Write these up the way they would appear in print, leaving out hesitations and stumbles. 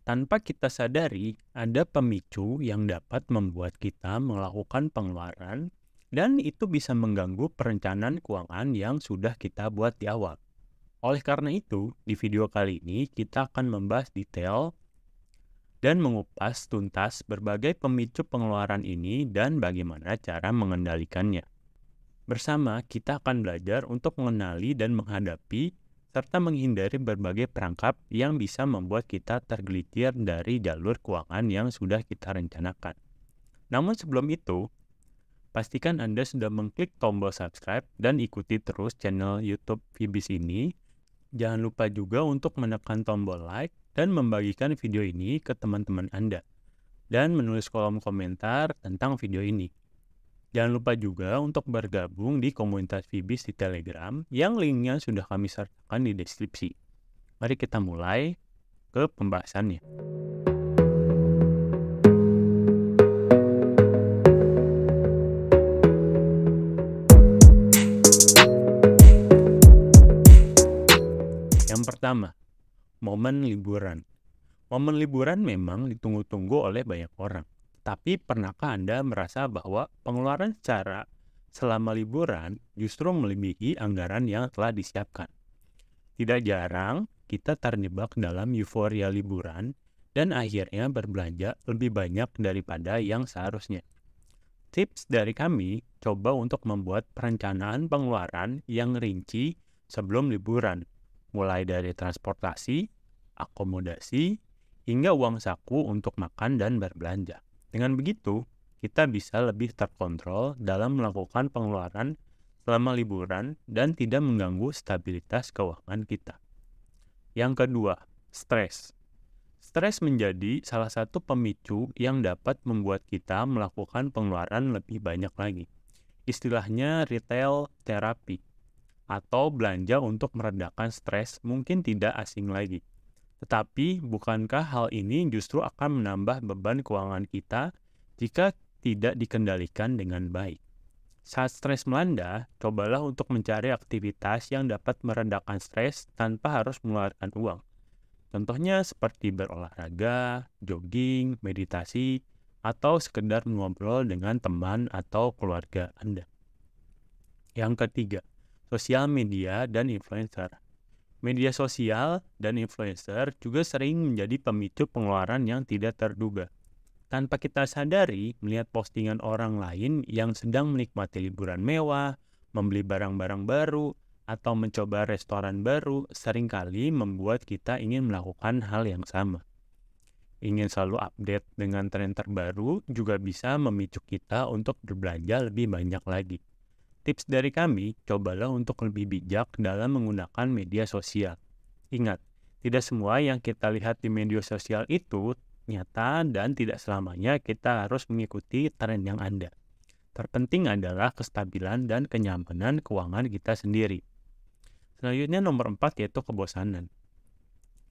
Tanpa kita sadari, ada pemicu yang dapat membuat kita melakukan pengeluaran dan itu bisa mengganggu perencanaan keuangan yang sudah kita buat di awal. Oleh karena itu, di video kali ini kita akan membahas detail dan mengupas tuntas berbagai pemicu pengeluaran ini dan bagaimana cara mengendalikannya. Bersama, kita akan belajar untuk mengenali dan menghadapi serta menghindari berbagai perangkap yang bisa membuat kita tergelincir dari jalur keuangan yang sudah kita rencanakan. Namun sebelum itu, pastikan Anda sudah mengklik tombol subscribe dan ikuti terus channel YouTube Fibis ini. Jangan lupa juga untuk menekan tombol like dan membagikan video ini ke teman-teman Anda. Dan menulis kolom komentar tentang video ini. Jangan lupa juga untuk bergabung di komunitas Fibis di Telegram yang linknya sudah kami sertakan di deskripsi. Mari kita mulai ke pembahasannya. Yang pertama, momen liburan. Momen liburan memang ditunggu-tunggu oleh banyak orang. Tapi pernahkah Anda merasa bahwa pengeluaran secara selama liburan justru melebihi anggaran yang telah disiapkan? Tidak jarang kita terjebak dalam euforia liburan dan akhirnya berbelanja lebih banyak daripada yang seharusnya. Tips dari kami, coba untuk membuat perencanaan pengeluaran yang rinci sebelum liburan, mulai dari transportasi, akomodasi, hingga uang saku untuk makan dan berbelanja. Dengan begitu, kita bisa lebih terkontrol dalam melakukan pengeluaran selama liburan dan tidak mengganggu stabilitas keuangan kita. Yang kedua, stres. Stres menjadi salah satu pemicu yang dapat membuat kita melakukan pengeluaran lebih banyak lagi. Istilahnya retail therapy atau belanja untuk meredakan stres mungkin tidak asing lagi. Tetapi, bukankah hal ini justru akan menambah beban keuangan kita jika tidak dikendalikan dengan baik? Saat stres melanda, cobalah untuk mencari aktivitas yang dapat meredakan stres tanpa harus mengeluarkan uang. Contohnya seperti berolahraga, jogging, meditasi, atau sekedar ngobrol dengan teman atau keluarga Anda. Yang ketiga, sosial media dan influencer. Media sosial dan influencer juga sering menjadi pemicu pengeluaran yang tidak terduga. Tanpa kita sadari, melihat postingan orang lain yang sedang menikmati liburan mewah, membeli barang-barang baru, atau mencoba restoran baru, seringkali membuat kita ingin melakukan hal yang sama. Ingin selalu update dengan tren terbaru juga bisa memicu kita untuk berbelanja lebih banyak lagi. Tips dari kami, cobalah untuk lebih bijak dalam menggunakan media sosial. Ingat, tidak semua yang kita lihat di media sosial itu nyata dan tidak selamanya kita harus mengikuti tren yang ada. Terpenting adalah kestabilan dan kenyamanan keuangan kita sendiri. Selanjutnya nomor 4 yaitu kebosanan.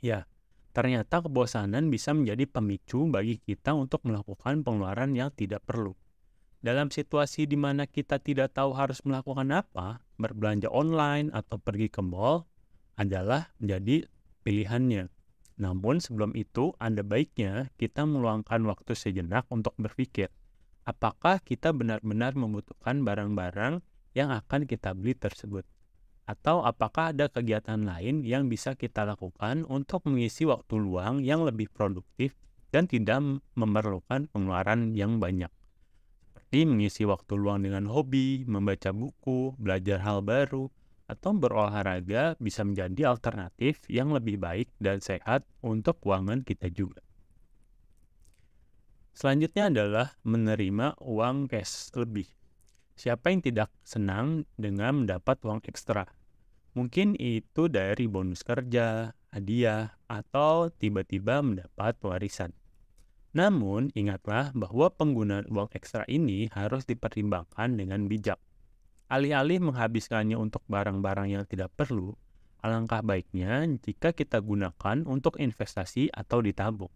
Ya, ternyata kebosanan bisa menjadi pemicu bagi kita untuk melakukan pengeluaran yang tidak perlu. Dalam situasi di mana kita tidak tahu harus melakukan apa, berbelanja online atau pergi ke mall adalah menjadi pilihannya. Namun sebelum itu, ada baiknya kita meluangkan waktu sejenak untuk berpikir, apakah kita benar-benar membutuhkan barang-barang yang akan kita beli tersebut? Atau apakah ada kegiatan lain yang bisa kita lakukan untuk mengisi waktu luang yang lebih produktif dan tidak memerlukan pengeluaran yang banyak? Mengisi waktu luang dengan hobi, membaca buku, belajar hal baru, atau berolahraga bisa menjadi alternatif yang lebih baik dan sehat untuk keuangan kita juga. Selanjutnya adalah menerima uang cash lebih. Siapa yang tidak senang dengan mendapat uang ekstra? Mungkin itu dari bonus kerja, hadiah, atau tiba-tiba mendapat warisan. Namun, ingatlah bahwa penggunaan uang ekstra ini harus dipertimbangkan dengan bijak. Alih-alih menghabiskannya untuk barang-barang yang tidak perlu, alangkah baiknya jika kita gunakan untuk investasi atau ditabung.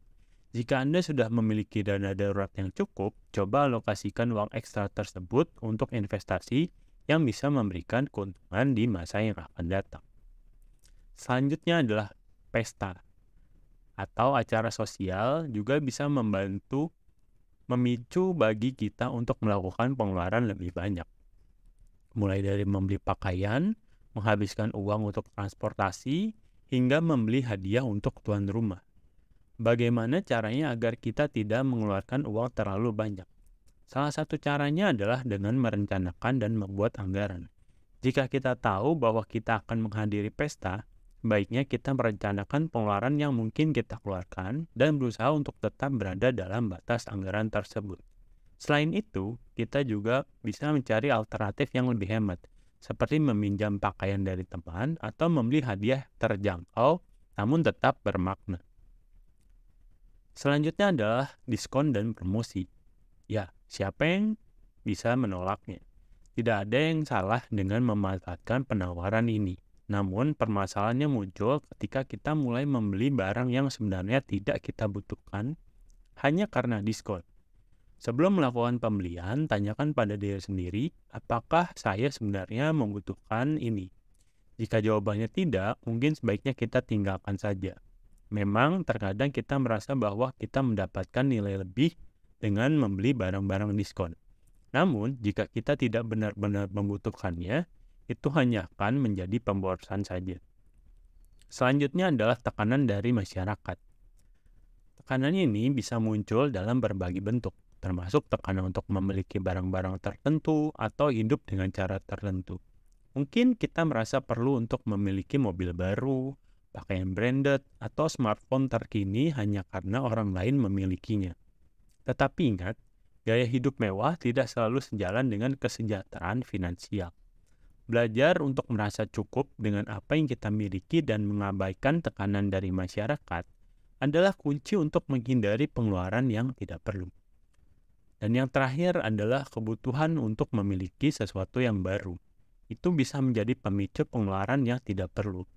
Jika Anda sudah memiliki dana darurat yang cukup, coba alokasikan uang ekstra tersebut untuk investasi yang bisa memberikan keuntungan di masa yang akan datang. Selanjutnya adalah pesta. atau acara sosial juga bisa memicu bagi kita untuk melakukan pengeluaran lebih banyak. Mulai dari membeli pakaian, menghabiskan uang untuk transportasi, hingga membeli hadiah untuk tuan rumah. Bagaimana caranya agar kita tidak mengeluarkan uang terlalu banyak? Salah satu caranya adalah dengan merencanakan dan membuat anggaran. Jika kita tahu bahwa kita akan menghadiri pesta, baiknya kita merencanakan pengeluaran yang mungkin kita keluarkan dan berusaha untuk tetap berada dalam batas anggaran tersebut. Selain itu, kita juga bisa mencari alternatif yang lebih hemat, seperti meminjam pakaian dari teman atau membeli hadiah terjangkau namun tetap bermakna. Selanjutnya adalah diskon dan promosi. Ya, siapa yang bisa menolaknya? Tidak ada yang salah dengan memanfaatkan penawaran ini. Namun, permasalahannya muncul ketika kita mulai membeli barang yang sebenarnya tidak kita butuhkan hanya karena diskon. Sebelum melakukan pembelian, tanyakan pada diri sendiri, apakah saya sebenarnya membutuhkan ini? Jika jawabannya tidak, mungkin sebaiknya kita tinggalkan saja. Memang terkadang kita merasa bahwa kita mendapatkan nilai lebih dengan membeli barang-barang diskon. Namun, jika kita tidak benar-benar membutuhkannya, itu hanya akan menjadi pemborosan saja. Selanjutnya adalah tekanan dari masyarakat. Tekanan ini bisa muncul dalam berbagai bentuk, termasuk tekanan untuk memiliki barang-barang tertentu atau hidup dengan cara tertentu. Mungkin kita merasa perlu untuk memiliki mobil baru, pakaian branded, atau smartphone terkini hanya karena orang lain memilikinya. Tetapi ingat, gaya hidup mewah tidak selalu sejalan dengan kesejahteraan finansial. Belajar untuk merasa cukup dengan apa yang kita miliki dan mengabaikan tekanan dari masyarakat adalah kunci untuk menghindari pengeluaran yang tidak perlu. Dan yang terakhir adalah kebutuhan untuk memiliki sesuatu yang baru. Itu bisa menjadi pemicu pengeluaran yang tidak perlu.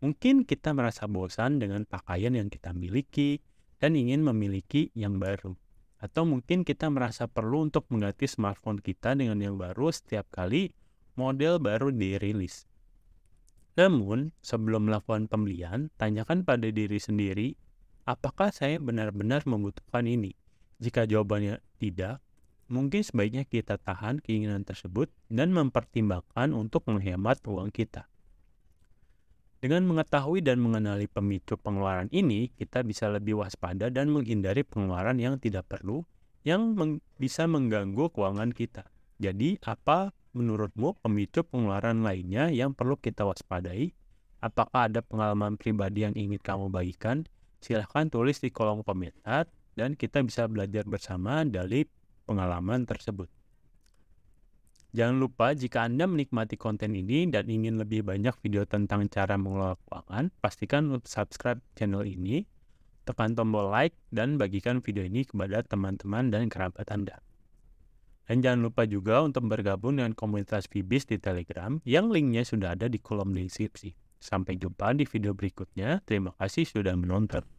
Mungkin kita merasa bosan dengan pakaian yang kita miliki dan ingin memiliki yang baru. Atau mungkin kita merasa perlu untuk mengganti smartphone kita dengan yang baru setiap kali model baru dirilis. Namun, sebelum melakukan pembelian, tanyakan pada diri sendiri, apakah saya benar-benar membutuhkan ini? Jika jawabannya tidak, mungkin sebaiknya kita tahan keinginan tersebut dan mempertimbangkan untuk menghemat uang kita. Dengan mengetahui dan mengenali pemicu pengeluaran ini, kita bisa lebih waspada dan menghindari pengeluaran yang tidak perlu yang bisa mengganggu keuangan kita. Jadi, apa menurutmu pemicu pengeluaran lainnya yang perlu kita waspadai? Apakah ada pengalaman pribadi yang ingin kamu bagikan? Silahkan tulis di kolom komentar dan kita bisa belajar bersama dari pengalaman tersebut. Jangan lupa jika Anda menikmati konten ini dan ingin lebih banyak video tentang cara mengelola keuangan, pastikan untuk subscribe channel ini, tekan tombol like, dan bagikan video ini kepada teman-teman dan kerabat Anda. Dan jangan lupa juga untuk bergabung dengan komunitas Fibis di Telegram yang linknya sudah ada di kolom deskripsi. Sampai jumpa di video berikutnya. Terima kasih sudah menonton.